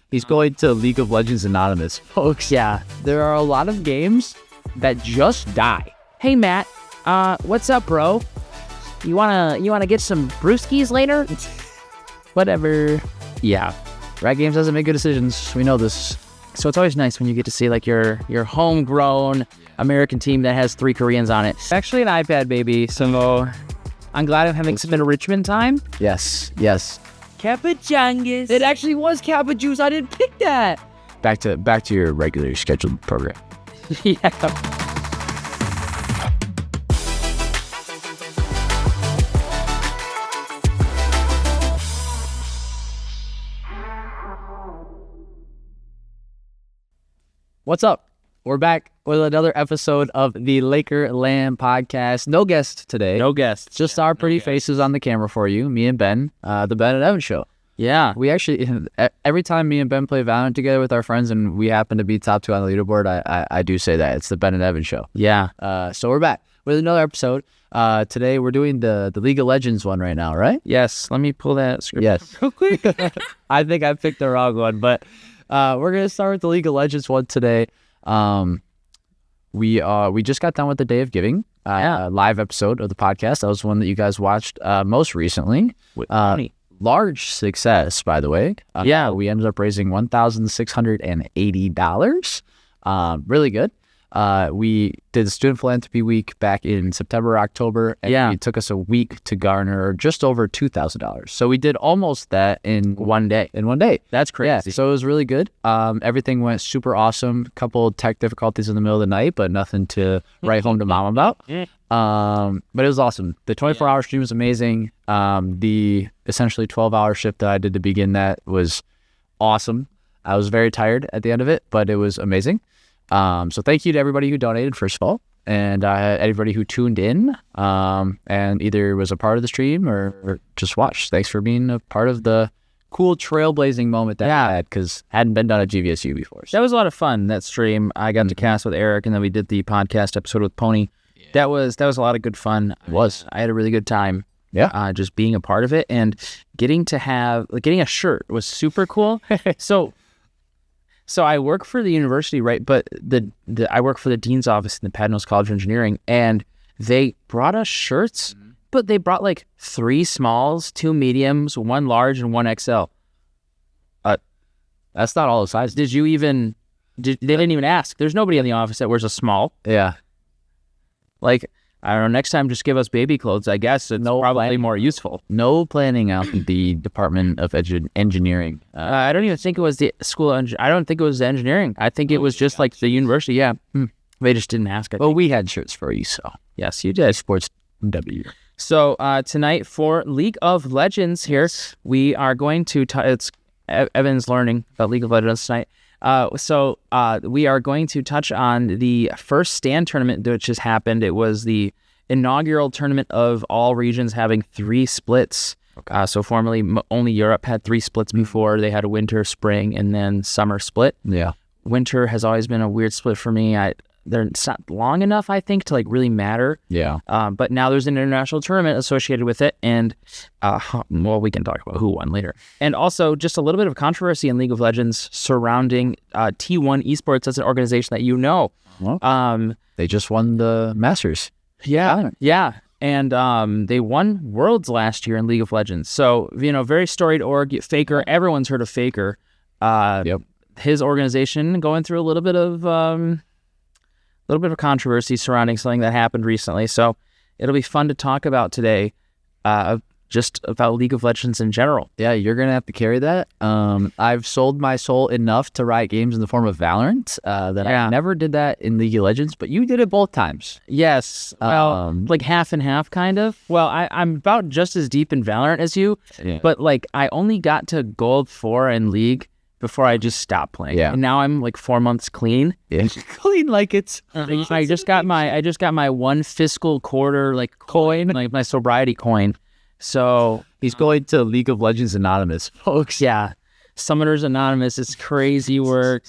He's going to League of Legends Anonymous, folks. Yeah, there are a lot of games that just die. Hey, Matt, what's up, bro? You wanna get some brewskis later? Whatever. Yeah, Riot Games doesn't make good decisions. We know this. So it's always nice when you get to see like your homegrown American team that has 3 Koreans on it. Actually an iPad, baby. So I'm glad I'm having some enrichment time. Yes. Kappa-jungus. It actually was Kappa Juice. I didn't pick that. Back to your regular scheduled program. Yeah. What's up? We're back with another episode of the Laker LAN podcast. No guest today. No guests. Just our pretty faces on the camera for you. Me and Ben, the Ben and Evan show. Yeah. We actually, every time me and Ben play Valorant together with our friends and we happen to be top 2 on the leaderboard, I do say that. It's the Ben and Evan show. Yeah. So we're back with another episode. Today we're doing the League of Legends one right now, right? Yes. Let me pull that script Yes. real quick. I think I picked the wrong one, but we're going to start with the League of Legends one today. We just got done with the Day of Giving, live episode of the podcast. That was one that you guys watched most recently. With money. Large success, by the way. We ended up raising $1,680. Really good. We did Student Philanthropy Week back in September, October, and it took us a week to garner just over $2,000. So we did almost that in one day. That's crazy. Yeah, so it was really good. Everything went super awesome. Couple tech difficulties in the middle of the night, but nothing to write home to mom about. But it was awesome. The 24-hour stream was amazing. The essentially 12-hour shift that I did to begin that was awesome. I was very tired at the end of it, but it was amazing. So thank you to everybody who donated, first of all, and everybody who tuned in and either was a part of the stream or just watched. Thanks for being a part of the cool trailblazing moment that I had, because hadn't been done at GVSU before. So. That was a lot of fun, that stream. I got to cast with Eric, and then we did the podcast episode with Pony. Yeah. That was a lot of good fun. It was. I had a really good time. Yeah. Just being a part of it, and getting a shirt was super cool. So I work for the university, right? But I work for the dean's office in the Padnos College of Engineering, and they brought us shirts, but they brought like 3 smalls, 2 mediums, 1 large, and 1 XL. That's not all the sizes. They didn't even ask. There's nobody in the office that wears a small. Yeah. Like, I don't know, next time just give us baby clothes, I guess. It's probably more useful. No planning out the Department of Engineering. I don't even think it was the school of I don't think it was the engineering. I think it was just like the university, yeah. They just didn't ask. Well, we had shirts for you, so. Yes, you did. Esports W. So tonight for League of Legends here, we are going to, it's Evan's learning about League of Legends tonight. So we are going to touch on the first stand tournament which has happened. It was the inaugural tournament of all regions having 3 splits. Okay. So formerly only Europe had 3 splits before. They had a winter, spring, and then summer split. Yeah. Winter has always been a weird split for me. It's not long enough, I think, to like really matter. Yeah. But now there's an international tournament associated with it, and we can talk about who won later. And also just a little bit of controversy in League of Legends surrounding T1 Esports as an organization that you know. Well, they just won the Masters. Yeah. And they won Worlds last year in League of Legends. So, very storied org. Faker, everyone's heard of Faker. Yep. His organization going through a little bit of controversy surrounding something that happened recently. So it'll be fun to talk about today, just about League of Legends in general. Yeah, you're going to have to carry that. I've sold my soul enough to Riot Games in the form of Valorant that I never did that in League of Legends, but you did it both times. Yes. Well, like half and half, kind of. Well, I'm about just as deep in Valorant as you, but like I only got to Gold 4 in League before I just stopped playing. Yeah. And now I'm like 4 months clean. Yeah. Clean like it's... I just got my 1 fiscal quarter like coin, like my sobriety coin. So he's going to League of Legends Anonymous, folks. Yeah. Summoners Anonymous is crazy work.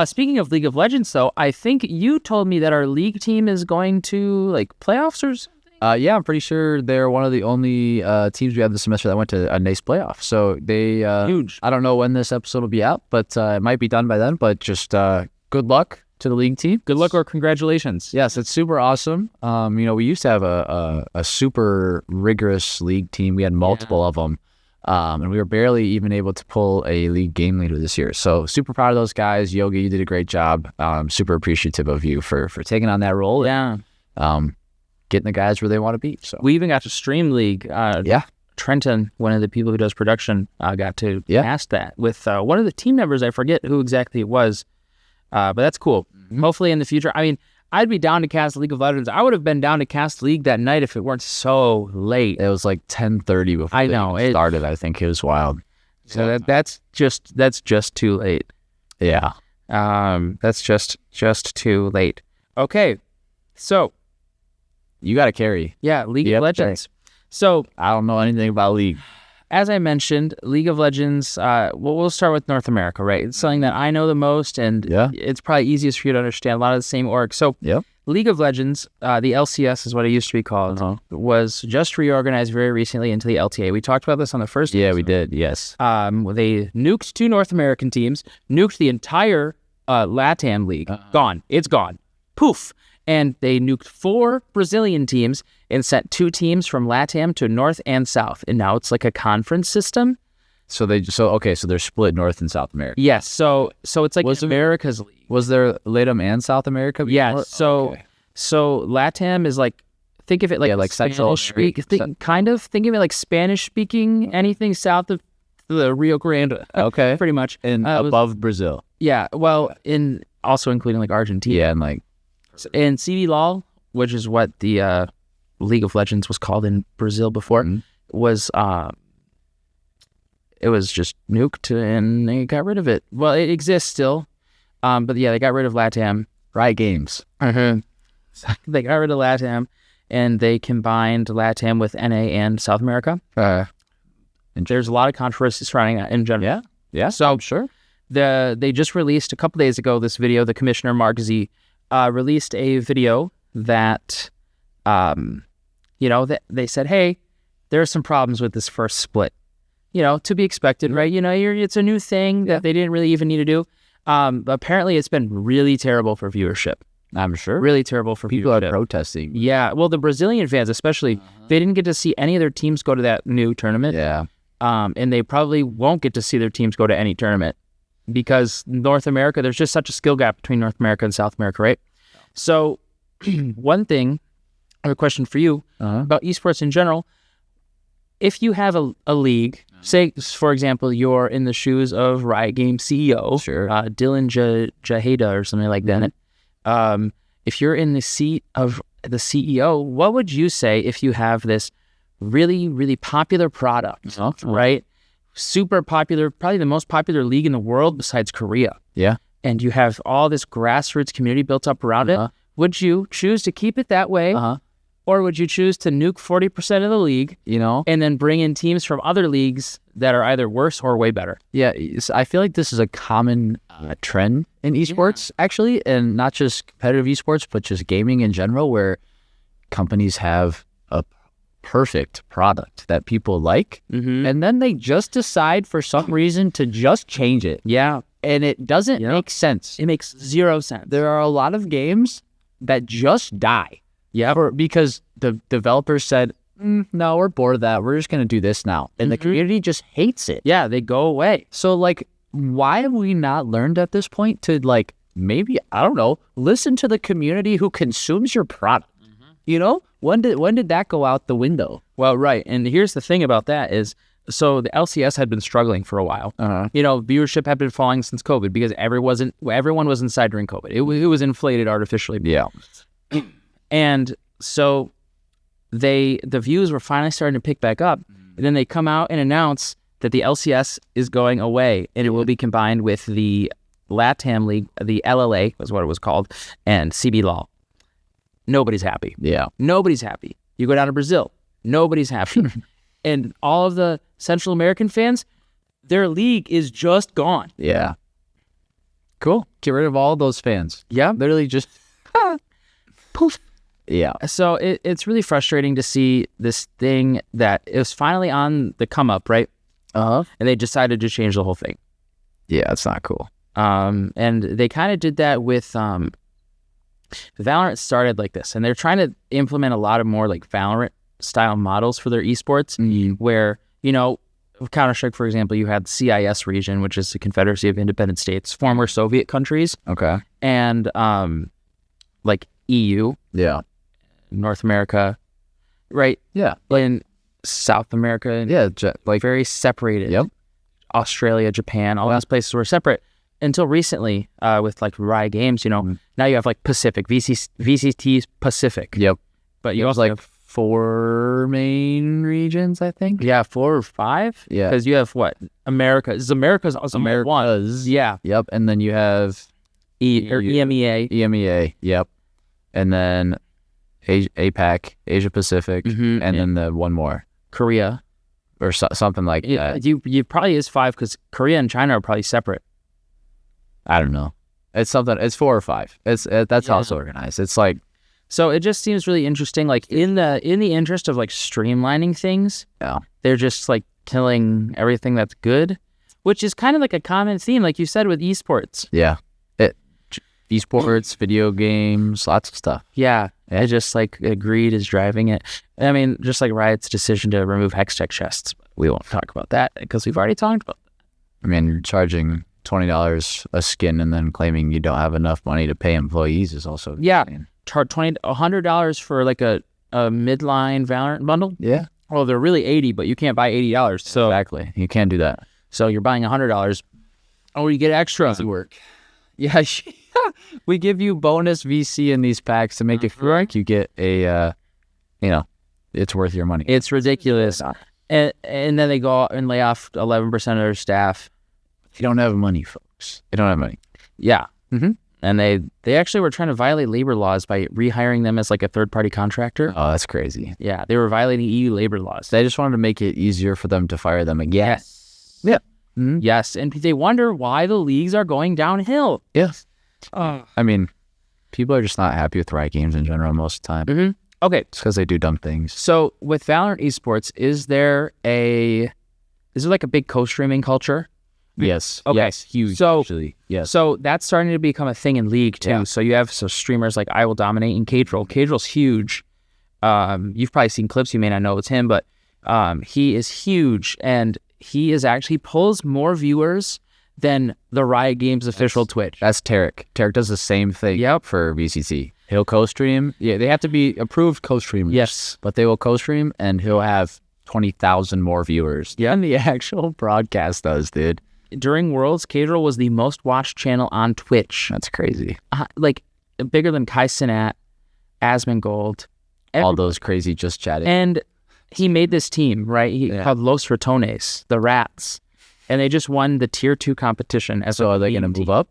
Speaking of League of Legends, though, I think you told me that our league team is going to like playoffs or something. Yeah, I'm pretty sure they're one of the only teams we had this semester that went to a NACE playoff. So they Huge. I don't know when this episode will be out, but it might be done by then. But just good luck to the league team. Good luck or congratulations. Yes, it's super awesome. We used to have a super rigorous league team. We had multiple of them, and we were barely even able to pull a league game leader this year. So super proud of those guys. Yogi, you did a great job. Super appreciative of you for taking on that role. Yeah. And, getting the guys where they want to be. So we even got to stream league. Yeah. Trenton, one of the people who does production, got to cast that with one of the team members. I forget who exactly it was, but that's cool. Hopefully in the future. I mean, I'd be down to cast League of Legends. I would have been down to cast League that night if it weren't so late. It was like 10:30 before it started. I think it was wild. So that's just too late. Yeah. That's just too late. Okay, so you got to carry. Yeah, League of Legends. So I don't know anything about League. As I mentioned, League of Legends, we'll start with North America, right? It's something that I know the most, and it's probably easiest for you to understand. A lot of the same org. So League of Legends, the LCS is what it used to be called, was just reorganized very recently into the LTA. We talked about this on the first episode. Yeah, we did, yes. They nuked 2 North American teams, nuked the entire LATAM league. Gone. It's gone. Poof. And they nuked 4 Brazilian teams and sent 2 teams from LATAM to North and South. And now it's like a conference system. So they're split North and South America. Yes. So it's like America's league. Was there LATAM and South America before? Yeah. So LATAM is like, think of it like Central speak. Think of it like Spanish speaking anything south of the Rio Grande. Okay. Pretty much. And above Brazil. Yeah. Well, also including like Argentina. Yeah, and like. And CBLOL, which is what the League of Legends was called in Brazil before, was it was just nuked and they got rid of it. Well, it exists still, but yeah, they got rid of LATAM. Riot Games. They got rid of LATAM, and they combined LATAM with NA and South America. And there's a lot of controversy surrounding that in general. Yeah. So I'm sure they just released a couple days ago this video. The Commissioner Mark Z released a video that, that they said, hey, there are some problems with this first split. To be expected, right? It's a new thing that they didn't really even need to do. Apparently, it's been really terrible for viewership. I'm sure. Really terrible for people viewership. Are protesting. Yeah, well, the Brazilian fans especially, they didn't get to see any of their teams go to that new tournament. Yeah. And they probably won't get to see their teams go to any tournament. Because North America, there's just such a skill gap between North America and South America, right? So one thing, I have a question for you about esports in general. If you have a league, say, for example, you're in the shoes of Riot Games CEO, Dylan Jaheda or something like that. If you're in the seat of the CEO, what would you say if you have this really, really popular product, right? Super popular, probably the most popular league in the world besides Korea. Yeah. And you have all this grassroots community built up around it. Would you choose to keep it that way? Or would you choose to nuke 40% of the league, and then bring in teams from other leagues that are either worse or way better? Yeah, I feel like this is a common trend in esports, actually, and not just competitive esports, but just gaming in general, where companies have a perfect product that people like, and then they just decide for some reason to just change it. Yeah. And it doesn't make sense. It makes zero sense. There are a lot of games that just die. Yeah. Because the developers said, no, we're bored of that. We're just going to do this now. And the community just hates it. Yeah, they go away. So, why have we not learned at this point to, maybe, I don't know, listen to the community who consumes your product? When did that go out the window? Well, right. And here's the thing about that is, so the LCS had been struggling for a while. Viewership had been falling since COVID because everyone was inside during COVID. It was inflated artificially. Yeah. And so the views were finally starting to pick back up. And then they come out and announce that the LCS is going away and it will be combined with the LATAM League, the LLA was what it was called, and CBLOL. Nobody's happy. Yeah. Nobody's happy. You go down to Brazil, nobody's happy. And all of the Central American fans, their league is just gone. Yeah. Cool. Get rid of all those fans. Yeah. Literally just poof. Yeah. So it's really frustrating to see this thing that it was finally on the come up, right? Uh-huh. And they decided to change the whole thing. Yeah, it's not cool. And they kind of did that with Valorant started like this, and they're trying to implement a lot of more like Valorant style models for their esports, where, you know, Counter-Strike, for example, you had CIS region, which is the Confederacy of Independent States, former Soviet countries. Okay. And like EU. Yeah. North America, right? Yeah. In South America. And Yeah. like very separated. Yep. Australia, Japan, all these places were separate until recently with like Riot Games, you know. Now you have like Pacific, VCT's Pacific. Yep. But you It was also like have 4 main regions, I think. 4 or 5. Yeah. Because you have what? America's also one. Yeah. Yep. And then you have EMEA. EMEA. Yep. And then APAC, Asia Pacific, and then the one more, Korea. or something like that. You probably is 5 because Korea and China are probably separate. I don't know. It's something. It's 4 or 5. That's how it's organized. It's like, so it just seems really interesting. Like in the interest of like streamlining things, they're just like killing everything that's good, which is kind of like a common theme, like you said, with esports. Yeah, esports, video games, lots of stuff. Yeah, I just like greed is driving it. I mean, just like Riot's decision to remove Hextech chests. We won't talk about that because we've already talked about that. I mean, you're charging $20 a skin and then claiming you don't have enough money to pay employees is also insane. Charge $100 for like a midline Valorant bundle. Yeah. Well, they're really $80, but you can't buy $80. So exactly, you can't do that. So you're buying $100. Oh, you get extra. Easy work. Yeah, we give you bonus VC in these packs to make it feel like you get a, it's worth your money. It's ridiculous. And then they go out and lay off 11% of their staff. They don't have money, folks. They don't have money. Yeah. Mm-hmm. And they actually were trying to violate labor laws by rehiring them as like a third-party contractor. Oh, that's crazy. Yeah, they were violating EU labor laws. They just wanted to make it easier for them to fire them again. Yes. Yeah. Mm-hmm. Yes, and they wonder why the leagues are going downhill. Yes. I mean, people are just not happy with Riot Games in general most of the time. Mm-hmm. Okay. It's because they do dumb things. So with Valorant Esports, is there like a big co-streaming culture? Yes. Okay. Yes. Huge. So, actually. Yes. So that's starting to become a thing in League too. Yeah. So you have streamers like I Will Dominate and Cadrel. Cadrel's huge. You've probably seen clips. You may not know it's him, but he is huge, and he pulls more viewers than the Riot Games official Twitch. That's Tarek. Tarek does the same thing. Yep. For VCT. He'll co-stream. Yeah, they have to be approved co-streamers. Yes. But they will co-stream, and he'll have 20,000 more viewers than the actual broadcast does, dude. During Worlds, Cadrel was the most watched channel on Twitch. That's crazy. Like bigger than Kai Cenat, Asmongold, all those crazy just chatting. And he made this team, right? Called Los Ratones, the Rats, and they just won the Tier 2 competition. So are they going to move up?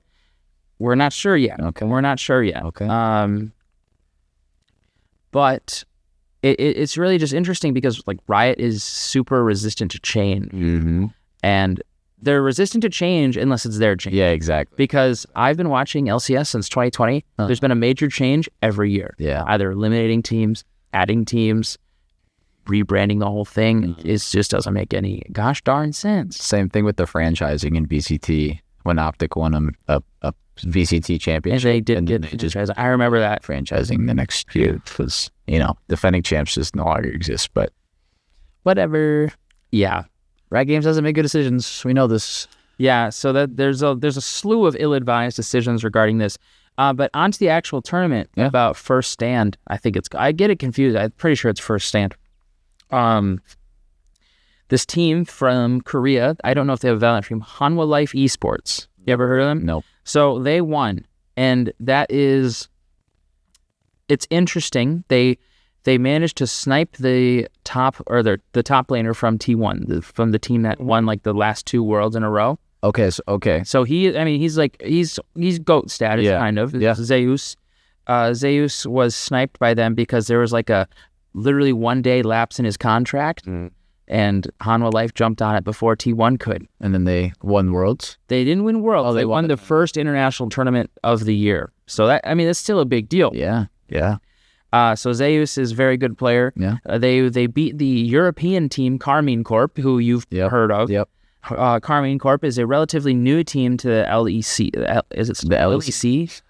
We're not sure yet. Okay. We're not sure yet. Okay. But it's really just interesting because like Riot is super resistant to change, and they're resistant to change unless it's their change. Yeah, exactly. Because I've been watching LCS since 2020. There's been a major change every year. Yeah. Either eliminating teams, adding teams, rebranding the whole thing. It just doesn't make any gosh darn sense. Same thing with the franchising in VCT when Optic won a VCT championship. And they didn't get franchising. I remember that. Franchising the next year was, defending champs just no longer exists, but whatever. Yeah. Riot Games doesn't make good decisions. We know this. Yeah, so that there's a slew of ill-advised decisions regarding this. But onto the actual tournament about First Stand. I get it confused. I'm pretty sure it's First Stand. This team from Korea, I don't know if they have a Valorant team, Hanwha Life Esports. You ever heard of them? No. So they won, and it's interesting. They managed to snipe the top laner from T1, from the team that won like the last 2 worlds in a row. Okay. So he's GOAT status kind of. Yeah. Zeus. Zeus was sniped by them because there was like a literally 1 day lapse in his contract, and Hanwha Life jumped on it before T1 could. And then they won Worlds? They didn't win Worlds. Oh, they won the first international tournament of the year. So that's still a big deal. Yeah. Yeah. So Zeus is a very good player. Yeah. They beat the European team Carmine Corp, who you've heard of. Yep. Carmine Corp is a relatively new team to the LEC. Is it the LEC?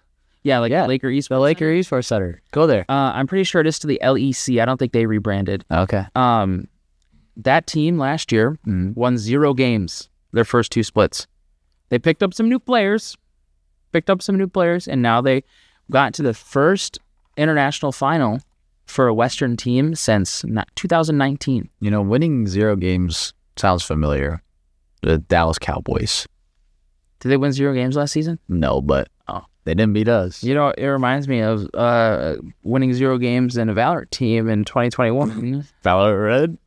Yeah, Laker Esports. The Laker Esports Center. Go there. I'm pretty sure it is to the LEC. I don't think they rebranded. Okay. That team last year won 0 games their first 2 splits. They picked up some new players, and now they got to the first international final for a Western team since 2019. Winning 0 games sounds familiar. The Dallas Cowboys. Did they win 0 games last season? No, but they didn't beat us. It reminds me of winning 0 games in a Valorant team in 2021. Valorant Red?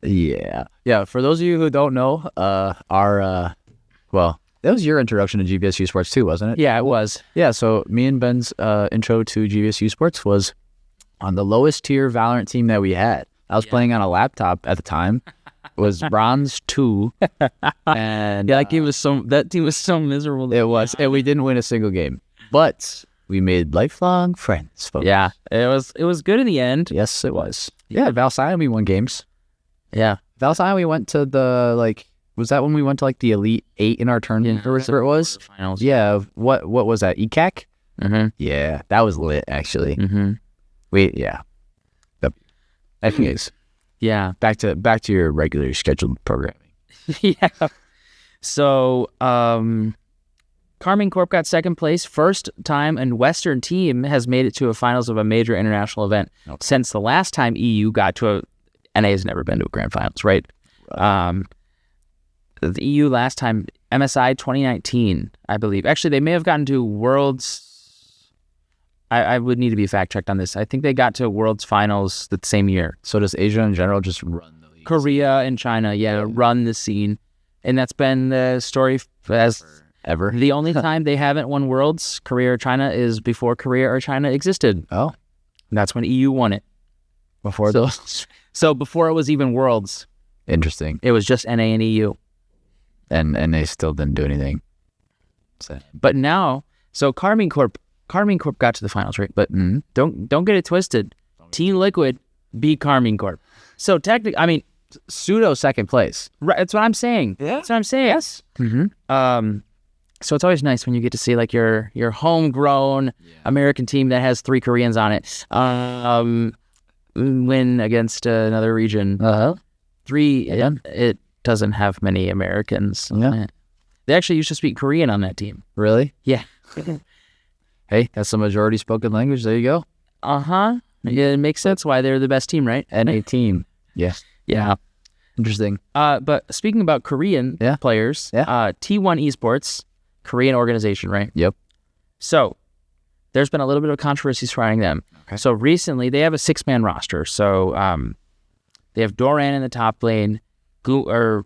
Yeah. For those of you who don't know, that was your introduction to GVS Esports too, wasn't it? Yeah, it was. Yeah, so me and Ben's intro to GVS Esports was on the lowest tier Valorant team that we had. I was playing on a laptop at the time. It was Bronze 2. And that team was so miserable. It was. And we didn't win a single game. But we made lifelong friends, folks. Yeah, it was good in the end. Yes, it was. Yeah, Val Sion, we won games. Yeah. Val Sion, we went to the, was that when we went to, the Elite 8 in our tournament? Yeah, or whatever it was? Finals. Yeah. What was that? ECAC? Mm-hmm. Yeah, that was lit, actually. Mm-hmm. Yeah. Anyways. Yeah. Back to your regularly scheduled programming. Yeah. So, Carmine Corp got second place. First time a Western team has made it to a finals of a major international event since the last time EU got to NA has never been to a grand finals, right? The EU last time, MSI 2019, I believe. Actually, they may have gotten to Worlds. I would need to be fact checked on this. I think they got to Worlds finals the same year. So does Asia in general just run the league? Korea and China, run the scene. And that's been the story as ever. The only time they haven't won Worlds, Korea or China, is before Korea or China existed. Oh. And that's when EU won it. Before So before it was even Worlds. Interesting. It was just NA and EU. And they still didn't do anything. So. But now, so Carmine Corp got to the finals, right? But don't get it twisted. Team Liquid beat Carmine Corp. So technically, pseudo second place. Right, that's what I'm saying. Yeah. That's what I'm saying. Yes. Mm-hmm. So it's always nice when you get to see your homegrown American team that has 3 Koreans on it win against another region. 3. It doesn't have many Americans. Yeah. They actually used to speak Korean on that team. Really? Yeah. Hey, that's the majority spoken language. There you go. Yeah, it makes sense why they're the best team, right? NA team. Yeah. Yeah. Interesting. But speaking about Korean players, T1 Esports, Korean organization, right? Yep. So there's been a little bit of controversy surrounding them. Okay. So recently they have a 6-man roster. So they have Doran in the top lane, Owner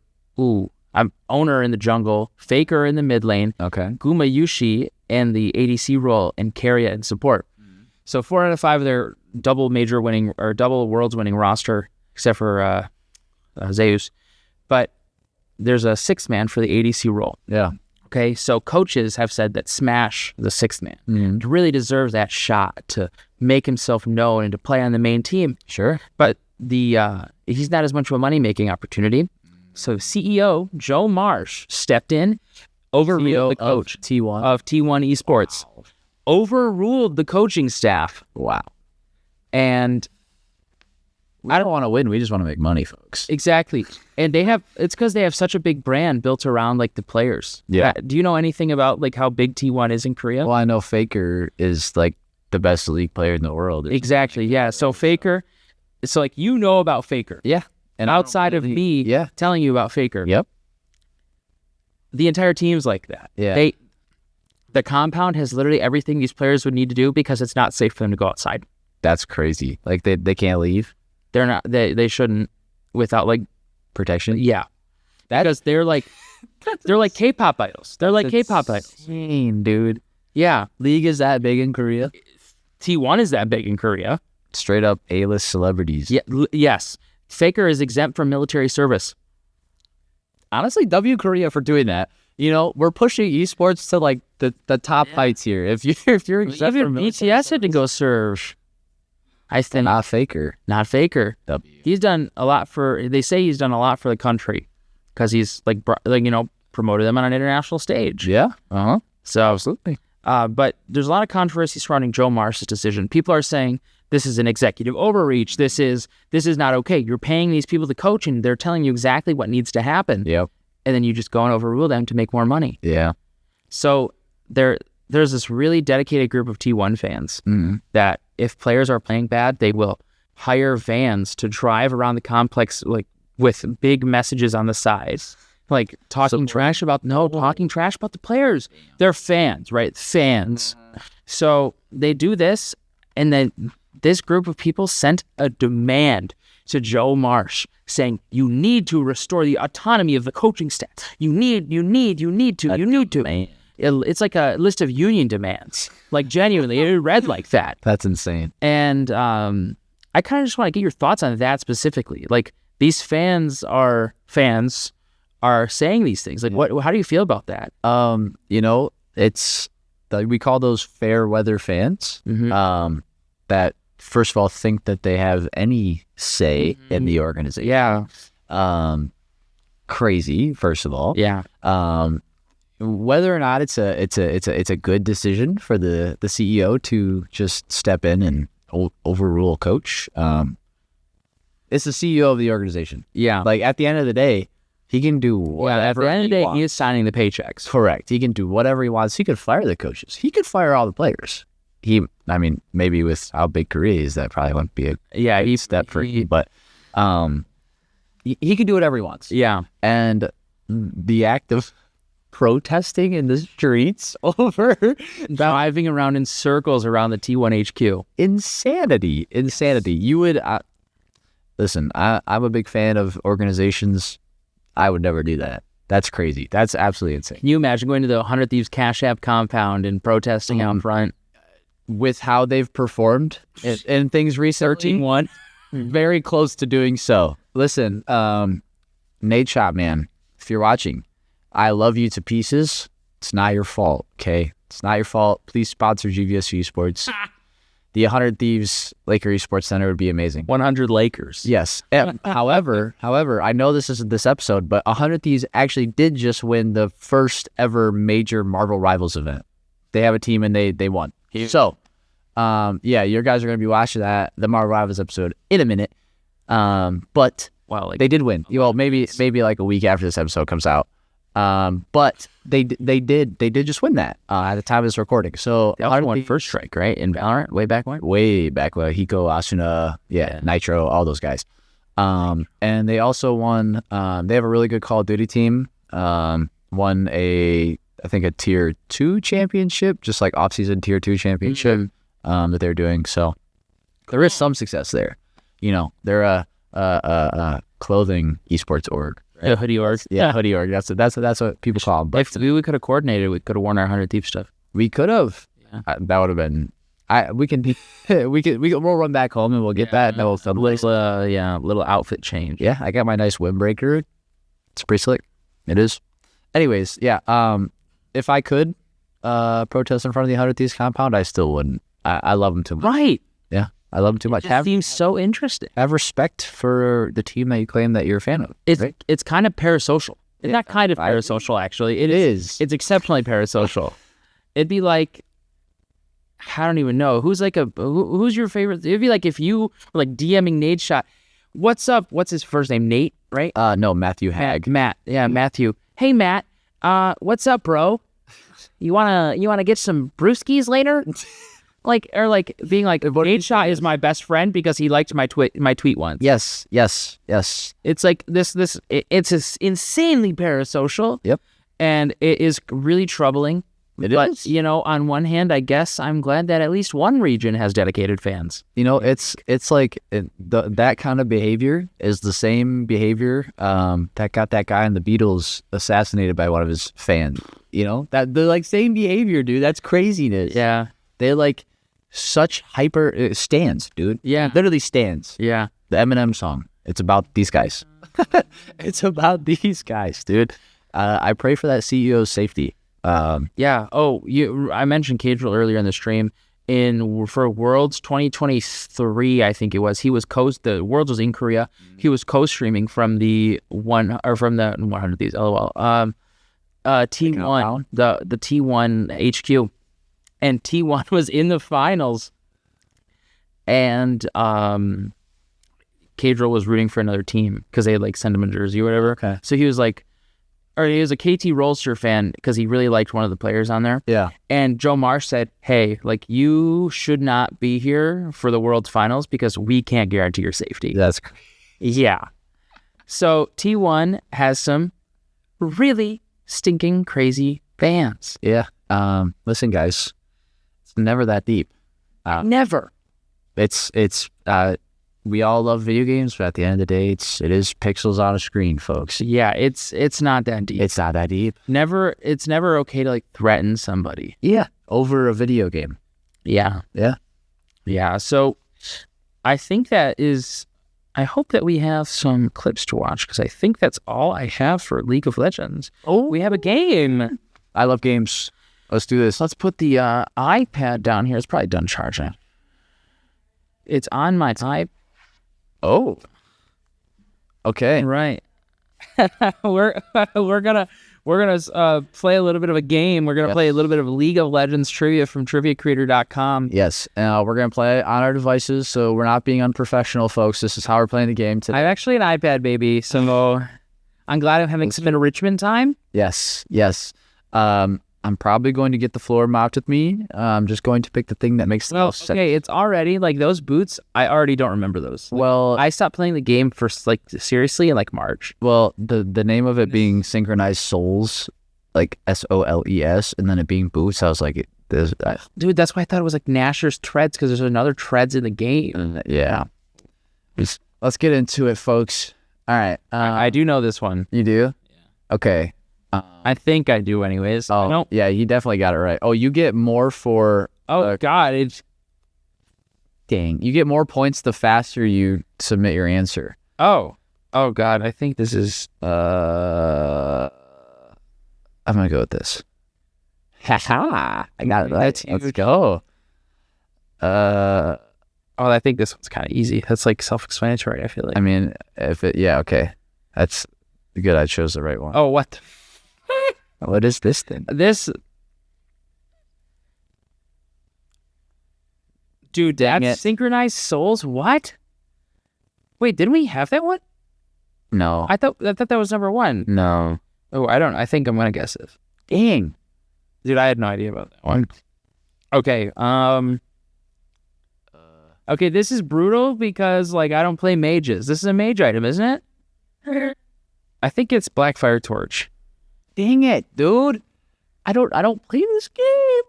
in the jungle, Faker in the mid lane, Guma Yushi in the ADC role, and Carrier in support. So 4 out of 5 of their double worlds winning roster, except for Zeus. But there's a 6-man for the ADC role. Yeah. Okay, so coaches have said that Smash, the 6th man, really deserves that shot to make himself known and to play on the main team. Sure. But he's not as much of a money-making opportunity. So CEO Joe Marsh stepped in, overruled the coach of T1 Esports, overruled the coaching staff. Wow. And I don't want to win. We just want to make money, folks. Exactly. And it's because they have such a big brand built around the players. Yeah. Do you know anything about how big T1 is in Korea? Well, I know Faker is the best league player in the world. Exactly. Yeah. So Faker, so you know about Faker. Yeah. And outside of me telling you about Faker. Yep. The entire team's like that. Yeah. The compound has literally everything these players would need to do because it's not safe for them to go outside. That's crazy. They can't leave. They're not. They shouldn't without protection. Yeah. Because they're K-pop idols. They're K-pop idols. Insane, dude. Yeah. League is that big in Korea. T1 is that big in Korea. Straight up A-list celebrities. Yeah. Yes. Faker is exempt from military service. Honestly, W Korea for doing that. We're pushing esports to the top fights here. If you're except Even for EPS had to go serve. I think not Faker. not Faker. W. He's done a lot for. They say he's done a lot for the country because he's promoted them on an international stage. Yeah. So Absolutely. but there's a lot of controversy surrounding Joe Marsh's decision. People are saying this is an executive overreach. This is not okay. You're paying these people to coach, and they're telling you exactly what needs to happen. Yep. And then you just go and overrule them to make more money. Yeah. So there's this really dedicated group of T1 fans that if players are playing bad, they will hire vans to drive around the complex like with big messages on the side. Like talking trash about the players. They're fans, right? Fans. So they do this, and then this group of people sent a demand to Joe Marsh saying, you need to restore the autonomy of the coaching staff. You need to. It's like a list of union demands. Like genuinely, it read like that. That's insane. And I kind of just want to get your thoughts on that specifically. Like these fans are saying these things. Like how do you feel about that? It's we call those fair weather fans. That first of all think that they have any say in the organization. Yeah. Crazy, first of all. Yeah. Whether or not it's a good decision for the CEO to just step in and overrule coach. It's the CEO of the organization. Yeah. Like at the end of the day, he can do whatever. At the end of the day, wants. he is signing the paychecks. Correct. He can do whatever he wants. He could fire the coaches. He could fire all the players. Maybe with how big Korea is, that probably wouldn't be a big step for him. But he can do whatever he wants. Yeah. And the act of protesting in the streets over driving around in circles around the T1 HQ. Insanity. You would listen. I'm a big fan of organizations. I would never do that. That's crazy. That's absolutely insane. Can you imagine going to the 100 Thieves Cash App compound and protesting out front? With how they've performed in things recently, 13-1. Very close to doing so. Listen, Nate Shot, man, if you're watching, I love you to pieces. It's not your fault, okay? It's not your fault. Please sponsor GVSU Esports. The 100 Thieves Laker Esports Center would be amazing. 100 Lakers. Yes. However, I know this isn't this episode, but 100 Thieves actually did just win the first ever major Marvel Rivals event. They have a team and they won. So, your guys are going to be watching the Marvel Rivals episode in a minute. But they did win. Well, maybe like a week after this episode comes out. But they did just win that at the time of this recording. So they also won First Strike, right? In Valorant, way back when? Way back when. Hiko, Asuna, Nitro, all those guys. And they also won, they have a really good Call of Duty team. Won I think a tier 2 championship, just like off-season tier 2 championship that they're doing. So there is some success there. They're a clothing esports org. Right? A hoodie org. Yeah, hoodie org. That's what people call them. But if we could have coordinated, we could have worn our 100 Thieves stuff. We could have. Yeah. That would have been. We'll run back home and we'll get that. And we'll film little outfit change. Yeah, I got my nice windbreaker. It's pretty slick. It is. Anyways, if I could protest in front of the 100 Thieves compound, I still wouldn't. I love them too much. Right. Yeah, I love them too much. It seems so interesting. Have respect for the team that you claim that you're a fan of. It's kind of parasocial. It's not kind of parasocial, actually. It is. It's exceptionally parasocial. It'd be like, I don't even know. Who's your favorite? It'd be like if you were like DMing Nate Shot. What's up? What's his first name? Nate, right? No, Matthew Hag. Matt. Yeah, Matthew. Hey, Matt. What's up, bro? You wanna get some brewskis later? Being like, Nate Shot is my best friend because he liked my tweet once. Yes. It's like it's insanely parasocial. Yep. And it is really troubling. It is. On one hand, I guess I'm glad that at least one region has dedicated fans. It's like that kind of behavior is the same behavior that got that guy in the Beatles assassinated by one of his fans. That the like same behavior, dude. That's craziness. Yeah. They're like such hyper stands, dude. Yeah. Literally stands. Yeah. The Eminem song. It's about these guys. It's about these guys, dude. I pray for that CEO's safety. Yeah. Oh, I mentioned Cadril earlier in the stream. For Worlds 2023, I think it was. The Worlds was in Korea. He was co-streaming from the 100 these. LOL. T1, the T1 HQ, and T1 was in the finals, and Cadril was rooting for another team because they like sent him a jersey or whatever. Okay. So he was like, or he was a KT Rolster fan because he really liked one of the players on there. Yeah. And Joe Marsh said, "Hey, like you should not be here for the World's Finals because we can't guarantee your safety." That's Yeah. So T1 has some really stinking crazy fans. yeah. Listen, guys, it's never that deep. Never. It's we all love video games, but at the end of the day, it is pixels on a screen, folks. Yeah, it's not that deep. It's not that deep. It's never okay to like threaten somebody. Yeah, over a video game. Yeah. Yeah. Yeah. So I think I hope that we have some clips to watch because I think that's all I have for League of Legends. Oh, we have a game. I love games. Let's do this. Let's put the iPad down here. It's probably done charging. It's on my type. Oh. Okay. Right. we're gonna play a little bit of a game. We're gonna play a little bit of League of Legends trivia from TriviaCreator.com. Yes. We're gonna play on our devices, so we're not being unprofessional, folks. This is how we're playing the game today. I'm actually an iPad baby, so I'm glad I'm having some enrichment time. Yes. Yes. I'm probably going to get the floor mopped with me. I'm just going to pick the thing that makes the most sense. Okay, it's already like those boots. I already don't remember those. Well, I stopped playing the game for like seriously in like March. Well, the name of it being Synchronized Souls, like SOLES, and then it being boots, I was like, dude, that's why I thought it was like Nasher's Treads because there's another Treads in the game. Yeah. Let's get into it, folks. All right. I do know this one. You do? Yeah. Okay. I think I do anyways. Oh, yeah, you definitely got it right. Oh, you get more for... Oh, God. Dang. You get more points the faster you submit your answer. Oh, God. I think this is... I'm going to go with this. Ha-ha. I got it right. Let's go. I think this one's kind of easy. That's like self-explanatory, I feel like. I mean, yeah, okay. That's good. I chose the right one. Oh, what? What is this then? Dude, that's Synchronized Souls? What? Wait, didn't we have that one? No. I thought that was number one. No. Oh, I think I'm gonna guess it. Dang. Dude, I had no idea about that one. Okay, okay, this is brutal because like I don't play mages. This is a mage item, isn't it? I think it's Blackfire Torch. Dang it, dude. I don't play this game.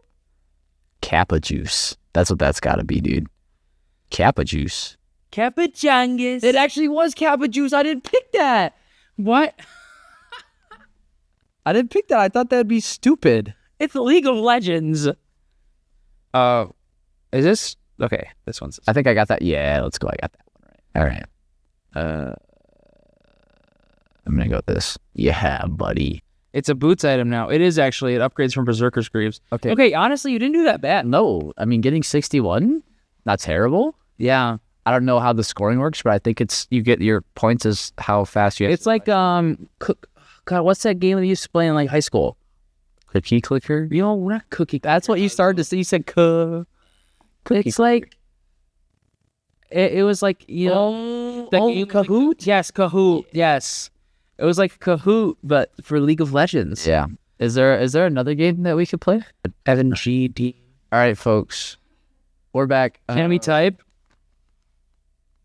Kappa Juice. That's what that's gotta be, dude. Kappa Juice. Kappa Jungus. It actually was Kappa Juice. I didn't pick that. What? I didn't pick that. I thought that'd be stupid. It's League of Legends. Is this okay? This one's. I think I got that. Yeah, let's go. I got that one right. All right. I'm gonna go with this. Yeah, buddy. It's a boots item now. It is actually. It upgrades from Berserker's Greaves. Okay. Okay. Honestly, you didn't do that bad. No, I mean getting 61, not terrible. Yeah. I don't know how the scoring works, but I think you get your points as how fast you. It's like God, what's that game that you used to play in like high school? Cookie Clicker. You know, we're not cookie. That's what you started to say. You said cookie. It's like it was like the game Kahoot. Like, yes, Kahoot. Yes, it was like Kahoot, but for League of Legends. Yeah. Is there another game that we could play? Evan GD. All right, folks, we're back. Can we type?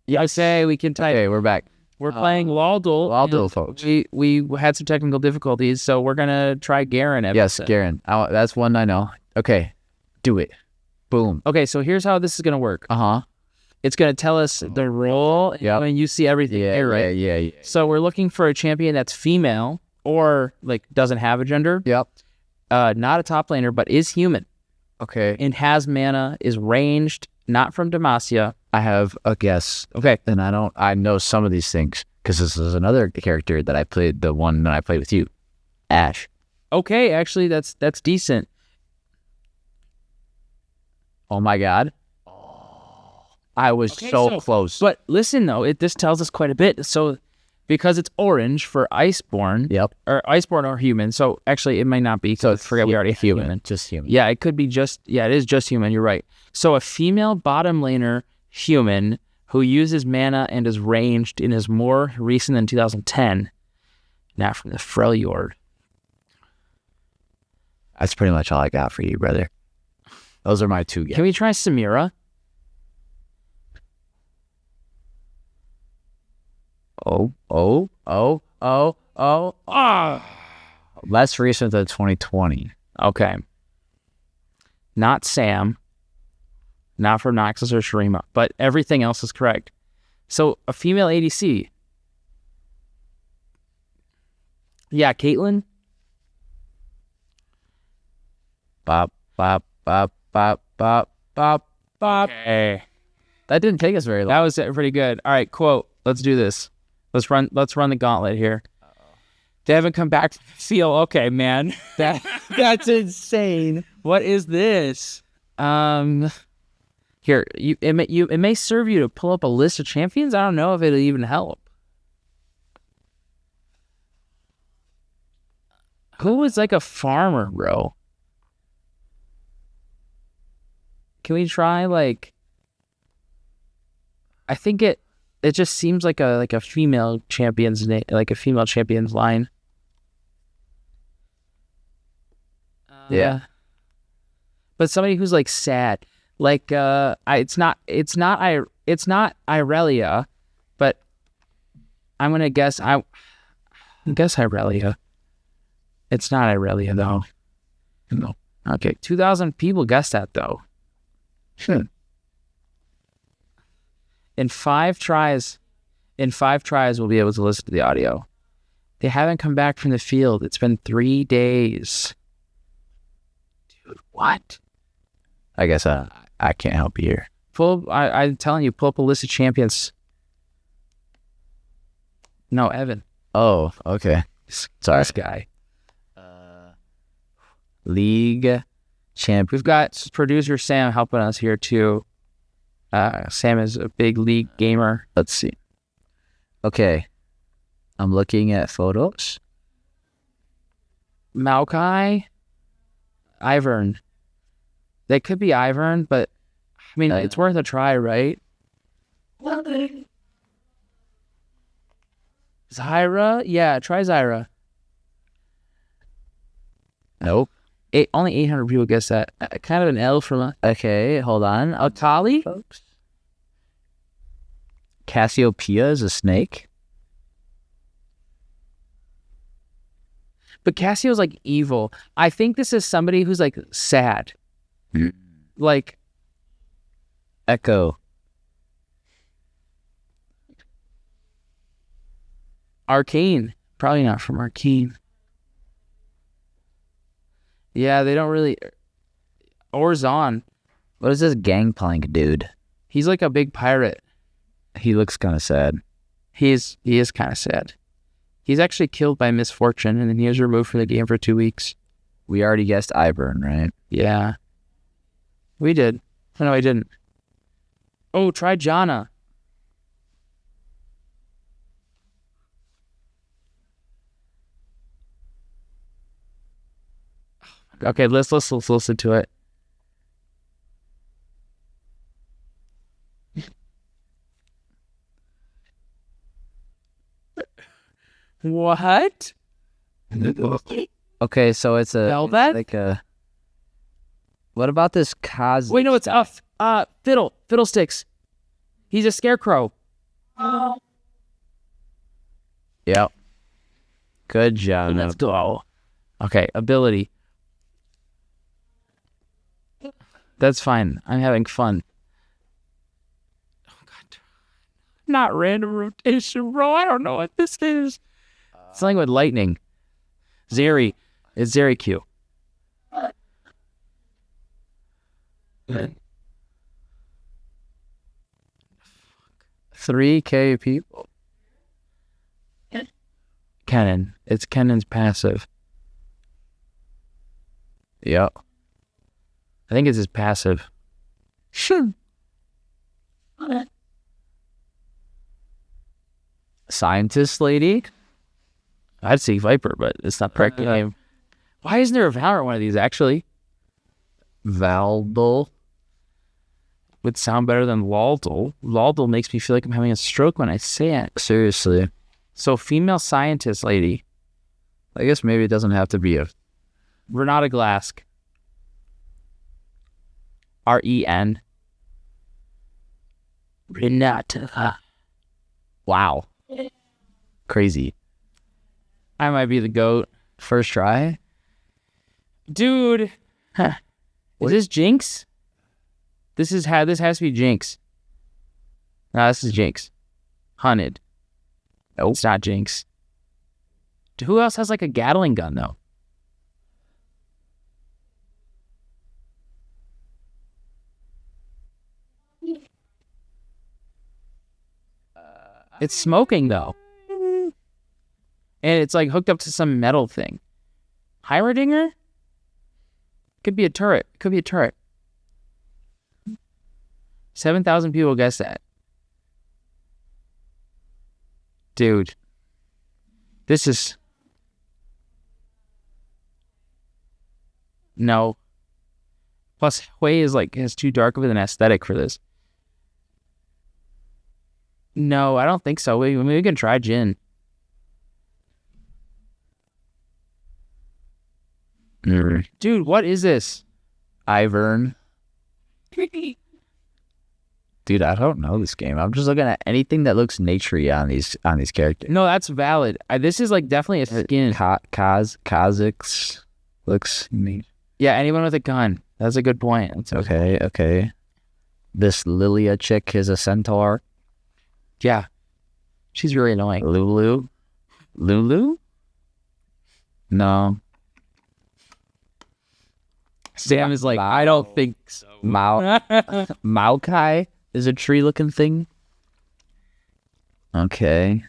Yeah, I say we can type. Okay, we're back. We're playing Lawdle. Lawdle, folks. We had some technical difficulties, so we're gonna try Garen. Yes, Garen. That's one I know. Okay, do it. Boom. Okay, so here's how this is gonna work. It's gonna tell us the role. Yeah. And you see everything. Yeah, right? Yeah. So we're looking for a champion that's female or like doesn't have a gender. Yep. Not a top laner, but is human. Okay. And has mana, is ranged, not from Demacia. I have a guess. Okay. And I know some of these things because this is another character that I played, the one that I played with you. Ashe. Okay, actually, that's decent. Oh my God. I was so close. But listen, though, this tells us quite a bit. So, because it's orange for Iceborne, Yep. or Iceborne or human. So, actually, it might not be. So, forget we already had human. Just human. Yeah, it could be just. Yeah, it is just human. You're right. So, a female bottom laner human who uses mana and is ranged and is more recent than 2010. Not from the Freljord. That's pretty much all I got for you, brother. Those are my two guesses. Can we try Samira? Less recent than 2020. Okay. Not Sam. Not from Noxus or Shurima. But everything else is correct. So, a female ADC. Yeah, Caitlyn? Bop, bop, bop, bop, bop, bop, bop. Okay. That didn't take us very long. That was pretty good. All right, quote. Let's do this. Let's run the gauntlet here. They haven't come back to the field. Okay, man. That's insane. What is this? Here, it may serve you to pull up a list of champions. I don't know if it'll even help. Who was like a farmer, bro? Can we try like? I think it just seems like a female champion's name, like a female champion's line. Yeah. But somebody who's like sad, like it's not Irelia, but I'm gonna guess Irelia. It's not Irelia though. No. Okay, 2,000 people guessed that though. In 5 tries, we'll be able to listen to the audio. They haven't come back from the field. It's been 3 days. Dude, what? I guess I can't help you here. I'm telling you, pull up a list of champions. No, Evan. Oh, okay. Sorry. This guy. League champ. We've got producer Sam helping us here too. Sam is a big league gamer. Let's see. Okay. I'm looking at photos. Maokai, Ivern. They could be Ivern, but I mean, it's worth a try, right? Zyra? Yeah, try Zyra. Nope. Only 800 people guess that. Kind of an L from a... Okay, hold on. Akali? Folks. Cassiopeia is a snake. But Cassio's like evil. I think this is somebody who's like sad. Like... Echo. Arcane. Probably not from Arcane. Yeah, they don't really... Orzon. What is this gangplank dude? He's like a big pirate. He looks kind of sad. He is kind of sad. He's actually killed by misfortune, and then he was removed from the game for 2 weeks. We already guessed Ivern, right? Yeah. We did. Oh, no, I didn't. Oh, try Janna. Okay, let's listen to it. What? Okay, so it's a Velvet? like a. What about this Kaz? Wait, no, it's Fiddlesticks. He's a scarecrow. Yep. Good job. Let's go. Okay, ability. That's fine. I'm having fun. Oh, God. Not random rotation, bro. I don't know what this is. Something with lightning. Zeri. It's Zeri Q. 3K people. Kennen. It's Kennen's passive. Yep. I think it's his passive. Sure. Scientist lady. I'd say Viper, but it's not correct name. Why isn't there a Valorant one of these, actually? Valdel. Would sound better than Laldel. Laldel makes me feel like I'm having a stroke when I say it. Seriously. So, female scientist lady. I guess maybe it doesn't have to be a... Renata Glask. R-E-N. Renata. Wow. Crazy. I might be the GOAT. First try? Dude. Is this Jinx? This has to be Jinx. No, this is Jinx. Hunted. Nope. It's not Jinx. Who else has like a Gatling gun though? It's smoking though. And it's like hooked up to some metal thing. Heimerdinger? Could be a turret. 7,000 people guess that. Dude. This is... No. Plus, Hui has too dark of an aesthetic for this. No, I don't think so. We can try Jin. Dude, what is this? Ivern. Dude, I don't know this game. I'm just looking at anything that looks naturey on these characters. No, that's valid. This is like definitely a skin. Kazakhs looks neat. Yeah, anyone with a gun. That's a good point. That's Okay. This Lilia chick is a centaur. Yeah. She's really annoying. Lulu? No. Sam is like, I don't think so. Maokai is a tree-looking thing. Okay.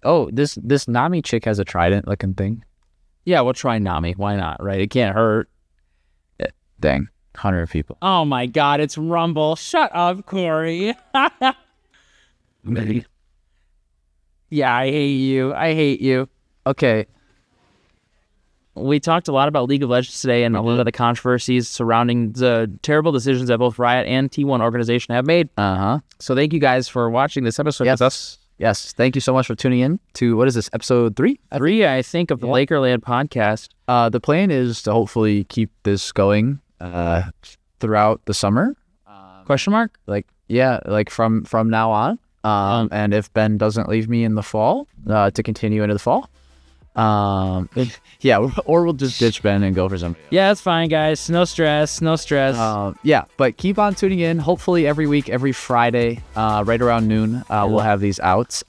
Oh, this Nami chick has a trident-looking thing. Yeah, we'll try Nami. Why not, right? It can't hurt. Dang. 100 people. Oh my god, it's Rumble. Shut up, Corey. Yeah, I hate you. Okay. We talked a lot about League of Legends today and a lot of the controversies surrounding the terrible decisions that both Riot and T1 organization have made. So thank you guys for watching this episode with us. Yes. Thank you so much for tuning in to, what is this, episode 3? 3, I think, of the Laker LAN podcast. The plan is to hopefully keep this going throughout the summer. Question mark? Like from now on. And if Ben doesn't leave me in the fall, to continue into the fall. Yeah, or we'll just ditch Ben and go for somebody else. Yeah, that's fine, guys. No stress. Yeah, but keep on tuning in. Hopefully every week, every Friday, right around noon, we'll have these out.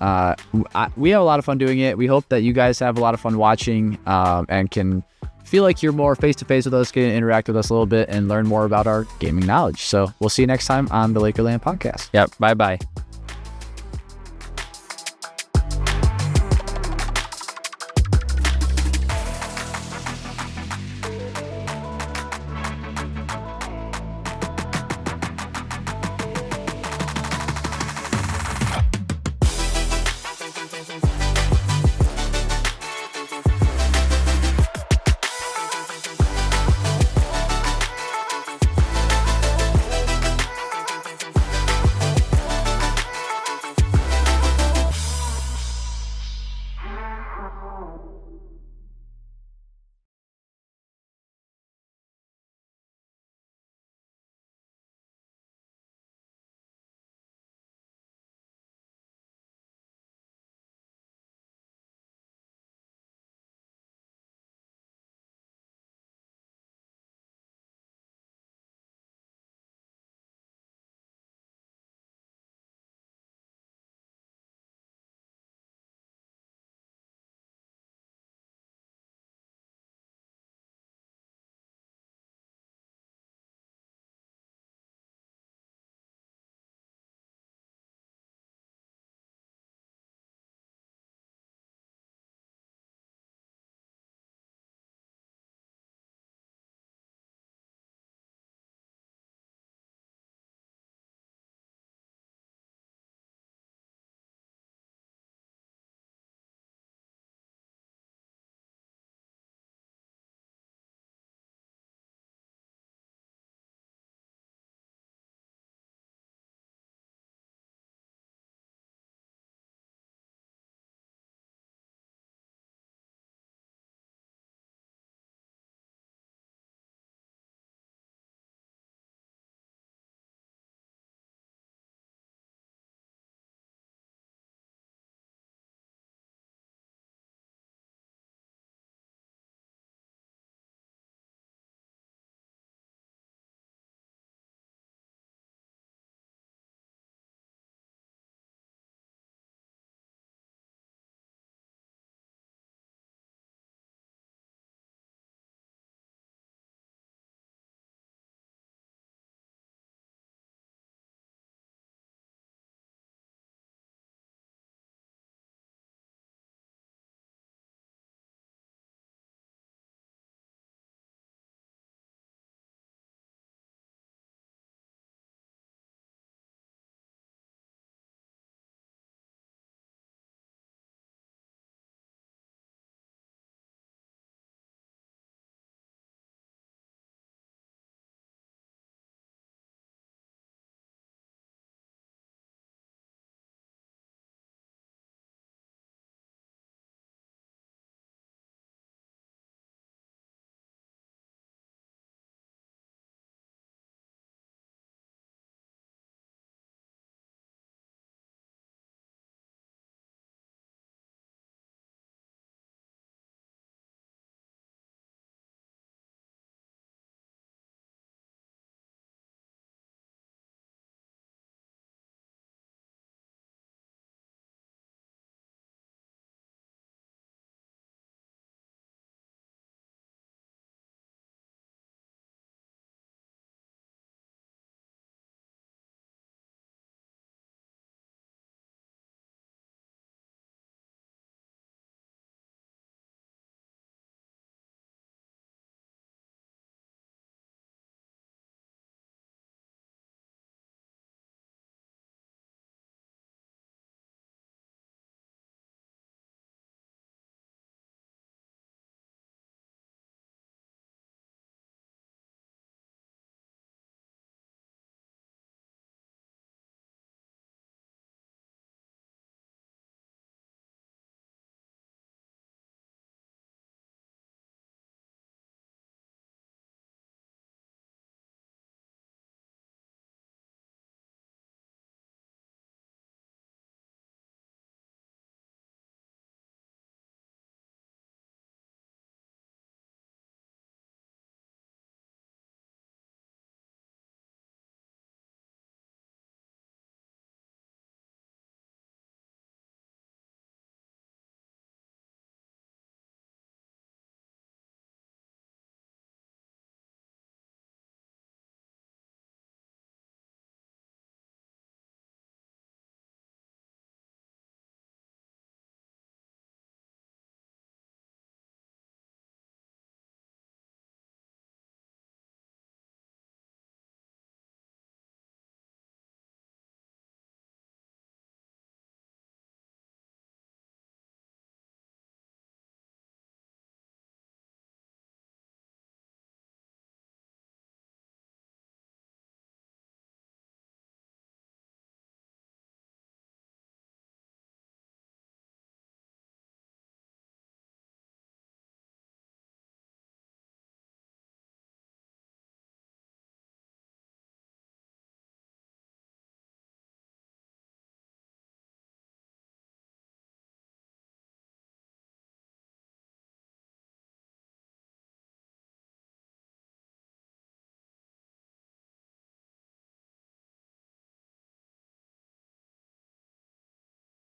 We have a lot of fun doing it. We hope that you guys have a lot of fun watching, and can feel like you're more face-to-face with us, get to interact with us a little bit, and learn more about our gaming knowledge. So we'll see you next time on the Laker LAN podcast. Yep, bye-bye.